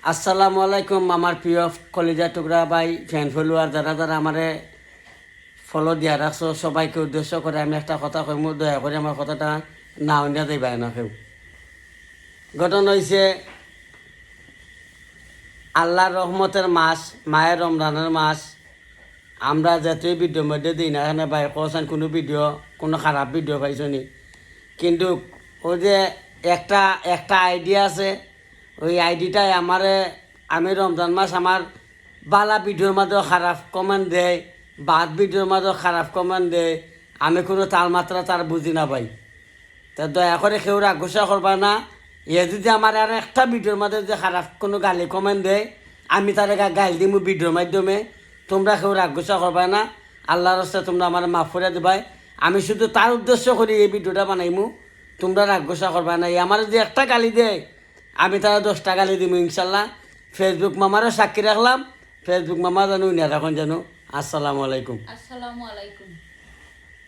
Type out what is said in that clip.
আসসালামু আলাইকুম আমার প্রিয় কলিজা টুকরা ভাই ফ্যান ফলোয়ার যারা যারা আমারে ফলো দিয়া রাখছো সবাইকে উদ্দেশ্য করে আমি একটা কথা কইম, দয়া করে আমার কথাটা না অন্য যাইবাই না কেউ। ঘটনা হয়েছে আল্লাহর রহমতের মাস, মায়ের রমজানের মাস। আমরা যতই ভিডিওর মধ্যে দিই না এখানে ভাই কোসান কোনো ভিডিও, কোনো খারাপ ভিডিও পাইছো নি, কিন্তু ওই যে একটা একটা আইডিয়া আছে, ওই আইডিটাই আমারে আমি রমজান মাস আমার বালা ভিডিওর মাঝেও খারাপ কমেন্ট দেয়, বাদ ভিডিওর মাঝেও খারাপ কমেন্ট দেয়। আমি কোনো তালমাত্রা তার বুঝি না ভাই। তা দয়া করে কেউ রাগ গোসা করবা না। এ যদি আমার আর একটা ভিডিওর মাঝে যে খারাপ কোনো গালি কমেন্ট দেয়, আমি তার গাইল দিমু ভিডিওর মাধ্যমে। তোমরা কেউ রাগ গোসা করবা না। আল্লাহর রাস্তায় তোমরা আমার মাফ করে দিবাই। আমি শুধু তার উদ্দেশ্য করি এই ভিডিওটা বানাইমু, তোমরা রাগ গোসা করবা না। এই আমার যদি একটা গালি দেয়, আমি তারা 10টা গালি দিব ইনশাল্লাহ। ফেসবুক মামারও সাক্ষী রাখলাম, ফেসবুক মামা জানো না এখন জানো। আসসালামু আলাইকুম। আসসালামু আলাইকুম।